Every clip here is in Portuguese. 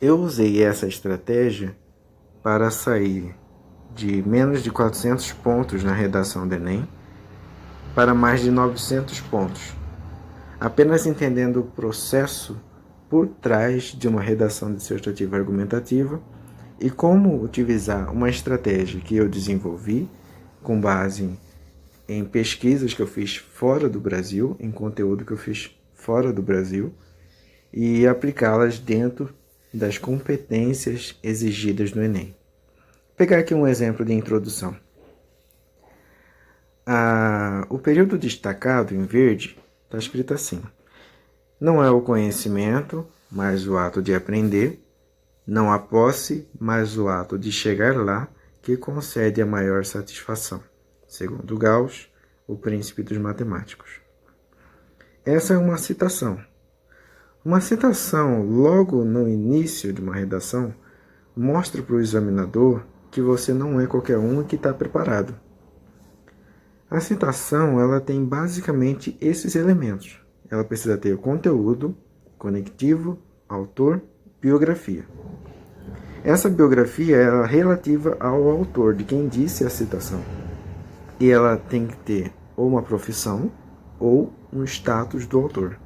Eu usei essa estratégia para sair de menos de 400 pontos na redação do Enem para mais de 900 pontos, apenas entendendo o processo por trás de uma redação dissertativa argumentativa e como utilizar uma estratégia que eu desenvolvi com base em pesquisas que eu fiz fora do Brasil, em conteúdo que eu fiz fora do Brasil, e aplicá-las dentro das competências exigidas no Enem. Vou pegar aqui um exemplo de introdução. O período destacado em verde está escrito assim: não é o conhecimento, mas o ato de aprender, não a posse, mas o ato de chegar lá, que concede a maior satisfação, segundo Gauss, o príncipe dos matemáticos. Essa é uma citação. Uma citação logo no início de uma redação mostra para o examinador que você não é qualquer um e que está preparado. A citação ela tem basicamente esses elementos. Ela precisa ter o conteúdo, conectivo, autor, biografia. Essa biografia é relativa ao autor, de quem disse a citação. E ela tem que ter ou uma profissão ou um status do autor.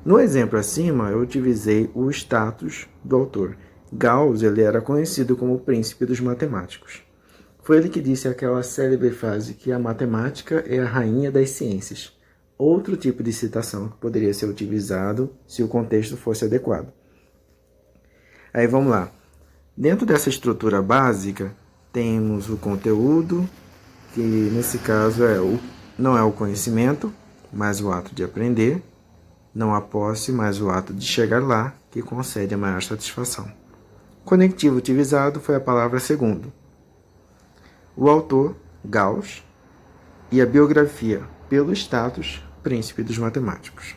No exemplo acima, eu utilizei o status do autor. Gauss ele era conhecido como o príncipe dos matemáticos. Foi ele que disse aquela célebre frase que a matemática é a rainha das ciências. Outro tipo de citação que poderia ser utilizado se o contexto fosse adequado. Aí vamos lá. Dentro dessa estrutura básica, temos o conteúdo, que nesse caso não é o conhecimento, mas o ato de aprender. Não a posse, mas o ato de chegar lá, que concede a maior satisfação. Conectivo utilizado foi a palavra segundo. O autor, Gauss, e a biografia, pelo status, príncipe dos matemáticos.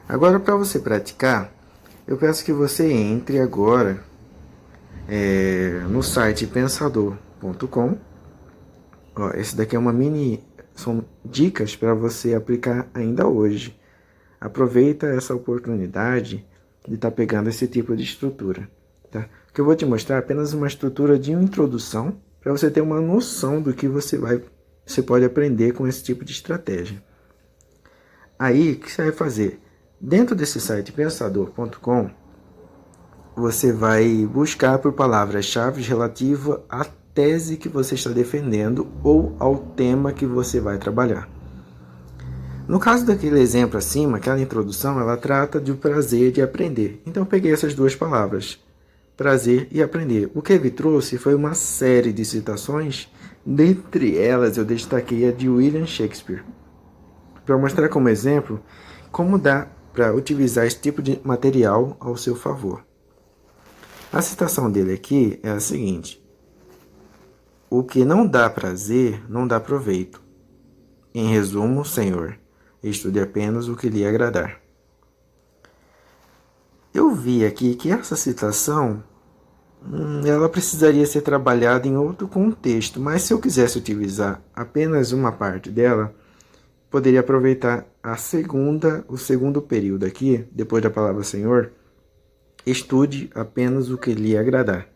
Agora, para você praticar, eu peço que você entre agora no site pensador.com. Esse daqui é uma são dicas para você aplicar ainda hoje. Aproveita essa oportunidade de estar pegando esse tipo de estrutura. Tá? O que eu vou te mostrar é apenas uma estrutura de introdução para você ter uma noção do que você pode aprender com esse tipo de estratégia. Aí, o que você vai fazer? Dentro desse site pensador.com, você vai buscar por palavras-chave relativas à tese que você está defendendo ou ao tema que você vai trabalhar. No caso daquele exemplo acima, aquela introdução, ela trata do prazer de aprender. Então eu peguei essas duas palavras, prazer e aprender. O que ele trouxe foi uma série de citações, dentre elas eu destaquei a de William Shakespeare, para mostrar como exemplo como dá para utilizar esse tipo de material ao seu favor. A citação dele aqui é a seguinte: o que não dá prazer, não dá proveito. Em resumo, Senhor, estude apenas o que lhe agradar. Eu vi aqui que essa citação ela precisaria ser trabalhada em outro contexto, mas se eu quisesse utilizar apenas uma parte dela, poderia aproveitar o segundo período aqui, depois da palavra Senhor, estude apenas o que lhe agradar.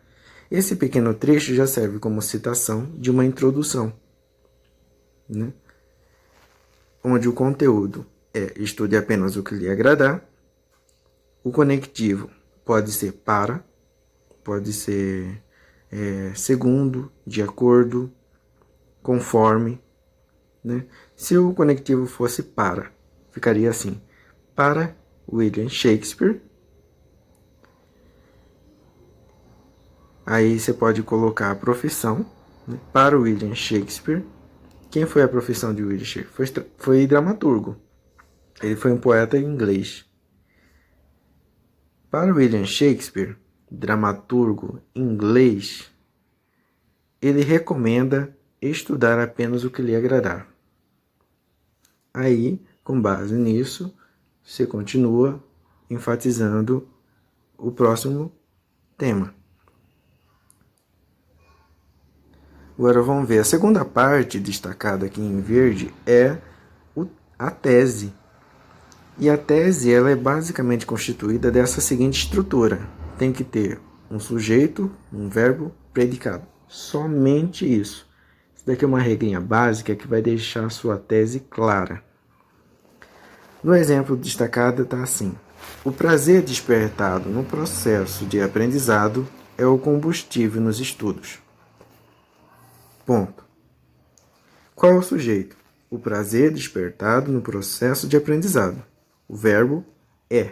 Esse pequeno trecho já serve como citação de uma introdução, né? Onde o conteúdo é estude apenas o que lhe agradar. O conectivo pode ser para, pode ser segundo, de acordo, conforme, né? Se o conectivo fosse para, ficaria assim: para William Shakespeare. Aí você pode colocar a profissão, né? Para William Shakespeare. Quem foi a profissão de William Shakespeare? Foi dramaturgo. Ele foi um poeta inglês. Para William Shakespeare, dramaturgo inglês, ele recomenda estudar apenas o que lhe agradar. Aí, com base nisso, você continua enfatizando o próximo tema. Agora vamos ver. A segunda parte destacada aqui em verde é a tese. E a tese ela é basicamente constituída dessa seguinte estrutura. Tem que ter um sujeito, um verbo, predicado. Somente isso. Isso daqui é uma regrinha básica que vai deixar a sua tese clara. No exemplo destacado está assim: o prazer despertado no processo de aprendizado é o combustível nos estudos. Ponto. Qual é o sujeito? O prazer despertado no processo de aprendizado. O verbo é.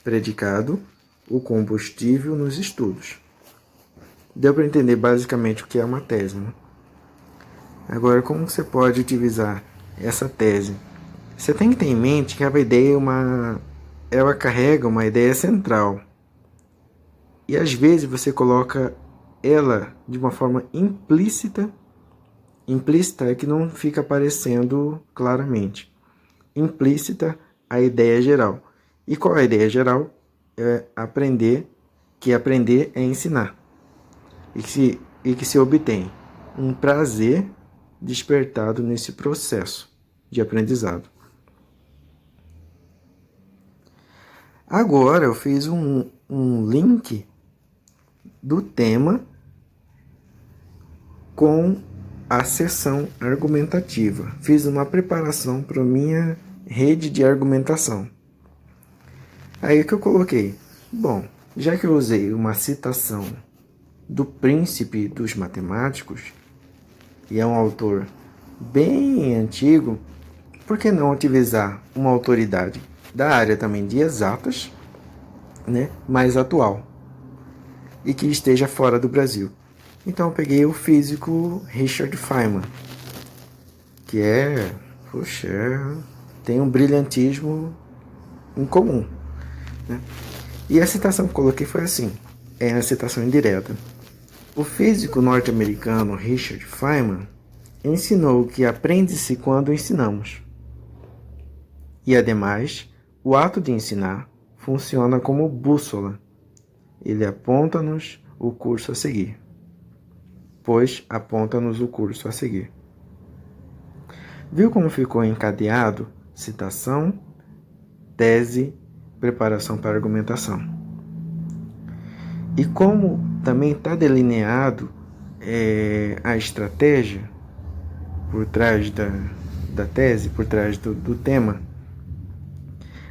Predicado, o combustível nos estudos. Deu para entender basicamente o que é uma tese, né? Agora, como você pode utilizar essa tese? Você tem que ter em mente que a ideia ela carrega uma ideia central. E às vezes você coloca ela de uma forma implícita. Implícita é que não fica aparecendo claramente. Implícita, a ideia geral. E qual é a ideia geral? É que aprender é ensinar. E que se obtém um prazer despertado nesse processo de aprendizado. Agora eu fiz um link do tema com a sessão argumentativa. Fiz uma preparação para a minha rede de argumentação. Aí que eu coloquei, bom, já que eu usei uma citação do Príncipe dos Matemáticos, e é um autor bem antigo, por que não utilizar uma autoridade da área também de exatas, né, mais atual, e que esteja fora do Brasil? Então eu peguei o físico Richard Feynman, que tem um brilhantismo incomum, né? E a citação que coloquei foi assim, é a citação indireta. O físico norte-americano Richard Feynman ensinou que aprende-se quando ensinamos. E, ademais, o ato de ensinar funciona como bússola. Ele aponta-nos o curso a seguir. Pois aponta-nos o curso a seguir. Viu como ficou encadeado? Citação, tese, preparação para argumentação. E como também está delineado a estratégia por trás da tese, por trás do tema.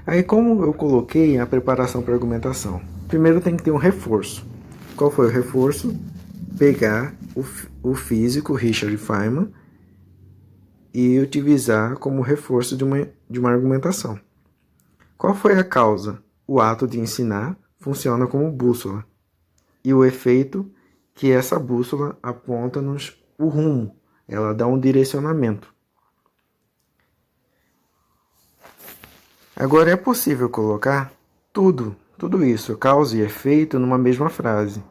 Aí como eu coloquei a preparação para argumentação? Primeiro tem que ter um reforço. Qual foi o reforço? Pegar o físico Richard Feynman e utilizar como reforço de uma argumentação. Qual foi a causa? O ato de ensinar funciona como bússola. E o efeito que essa bússola aponta-nos o rumo. Ela dá um direcionamento. Agora é possível colocar tudo isso, causa e efeito, numa mesma frase.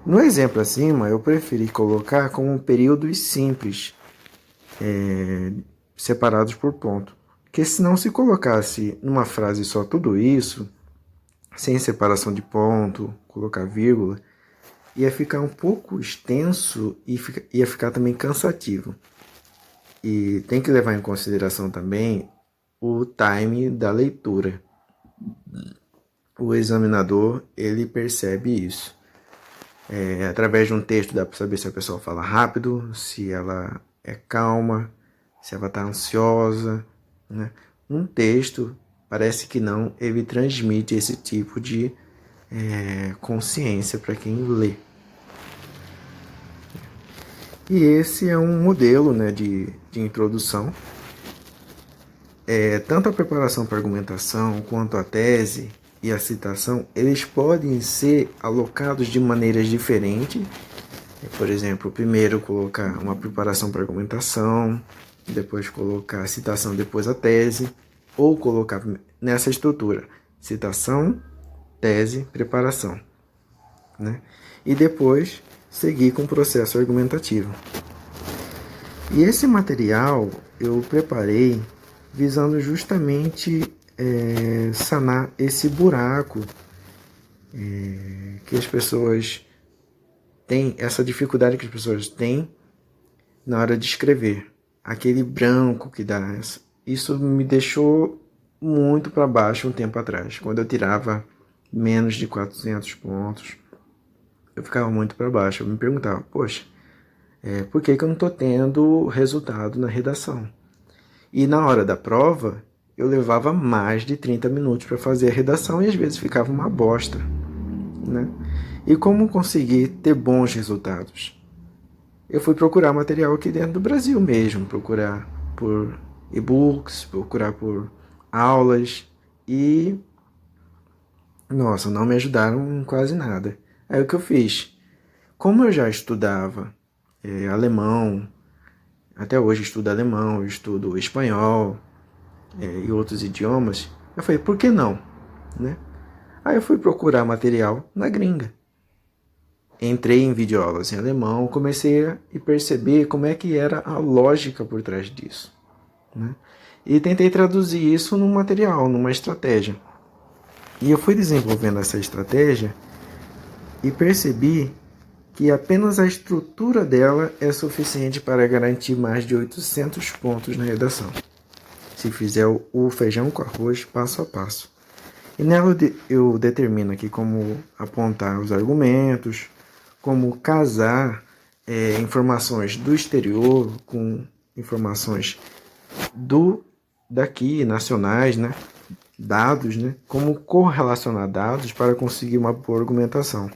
No exemplo acima, eu preferi colocar como períodos simples, separados por ponto. Porque se não se colocasse numa frase só tudo isso, sem separação de ponto, colocar vírgula, ia ficar um pouco extenso e ia ficar também cansativo. E tem que levar em consideração também o time da leitura. O examinador, ele percebe isso. Através de um texto dá para saber se a pessoa fala rápido, se ela é calma, se ela está ansiosa, né? Um texto, parece que não, ele transmite esse tipo de consciência para quem lê. E esse é um modelo, né, de introdução. Tanto a preparação para argumentação quanto a tese e a citação, eles podem ser alocados de maneiras diferentes. Por exemplo, primeiro colocar uma preparação para argumentação, depois colocar a citação, depois a tese, ou colocar nessa estrutura, citação, tese, preparação, né? E depois seguir com o processo argumentativo. E esse material eu preparei visando justamente sanar esse buraco que as pessoas têm, essa dificuldade que as pessoas têm na hora de escrever. Aquele branco que dá. Isso me deixou muito para baixo um tempo atrás. Quando eu tirava menos de 400 pontos, eu ficava muito para baixo. Eu me perguntava, poxa, por que eu não estou tendo resultado na redação? E na hora da prova, eu levava mais de 30 minutos para fazer a redação e às vezes ficava uma bosta, né? E como conseguir ter bons resultados? Eu fui procurar material aqui dentro do Brasil mesmo, procurar por e-books, procurar por aulas e, nossa, não me ajudaram em quase nada. Aí o que eu fiz? Como eu já estudava alemão, até hoje estudo alemão, estudo espanhol e outros idiomas, eu falei, por que não? Né? Aí eu fui procurar material na gringa. Entrei em videoaulas em alemão, comecei a perceber como é que era a lógica por trás disso, né? E tentei traduzir isso num material, numa estratégia. E eu fui desenvolvendo essa estratégia e percebi que apenas a estrutura dela é suficiente para garantir mais de 800 pontos na redação, se fizer o feijão com arroz passo a passo. E nela eu determino aqui como apontar os argumentos, como casar informações do exterior com informações daqui, nacionais, né? Dados, né? Como correlacionar dados para conseguir uma boa argumentação.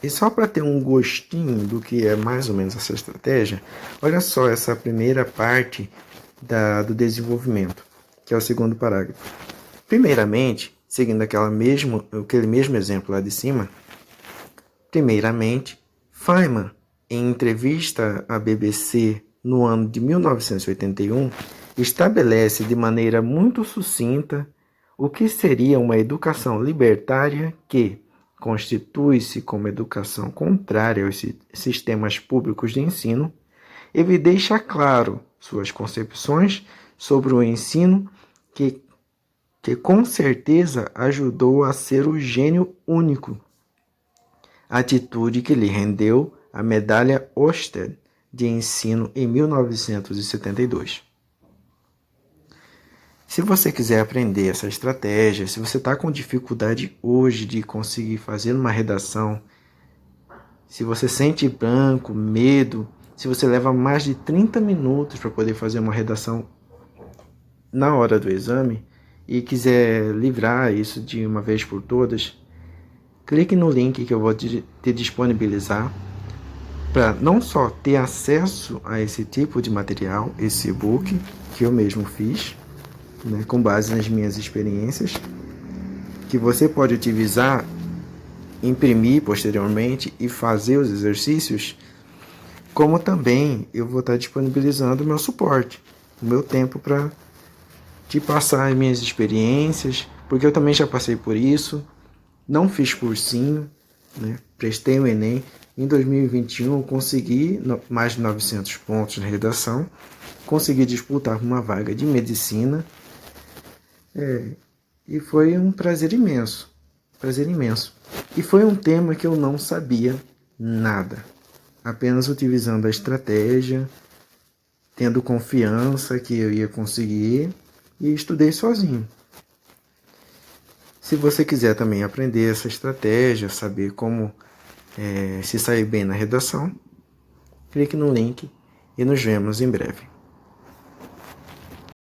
E só para ter um gostinho do que é mais ou menos essa estratégia, olha só essa primeira parte do desenvolvimento, que é o segundo parágrafo. Primeiramente, seguindo aquele mesmo exemplo lá de cima, primeiramente, Feynman, em entrevista à BBC no ano de 1981, estabelece de maneira muito sucinta o que seria uma educação libertária que constitui-se como educação contrária aos sistemas públicos de ensino e deixa claro suas concepções sobre o ensino que com certeza ajudou a ser o gênio único, atitude que lhe rendeu a medalha Oersted de ensino em 1972. Se você quiser aprender essa estratégia, se você está com dificuldade hoje de conseguir fazer uma redação, se você sente branco, medo, se você leva mais de 30 minutos para poder fazer uma redação na hora do exame e quiser livrar isso de uma vez por todas, clique no link que eu vou te disponibilizar para não só ter acesso a esse tipo de material, esse e-book que eu mesmo fiz, né, com base nas minhas experiências, que você pode utilizar, imprimir posteriormente e fazer os exercícios, como também eu vou estar disponibilizando o meu suporte, o meu tempo para te passar as minhas experiências, porque eu também já passei por isso, não fiz cursinho, né, prestei o Enem, em 2021 eu consegui mais de 900 pontos na redação, consegui disputar uma vaga de medicina, e foi um prazer imenso. E foi um tema que eu não sabia nada. Apenas utilizando a estratégia, tendo confiança que eu ia conseguir e estudei sozinho. Se você quiser também aprender essa estratégia, saber como se sair bem na redação, clique no link e nos vemos em breve.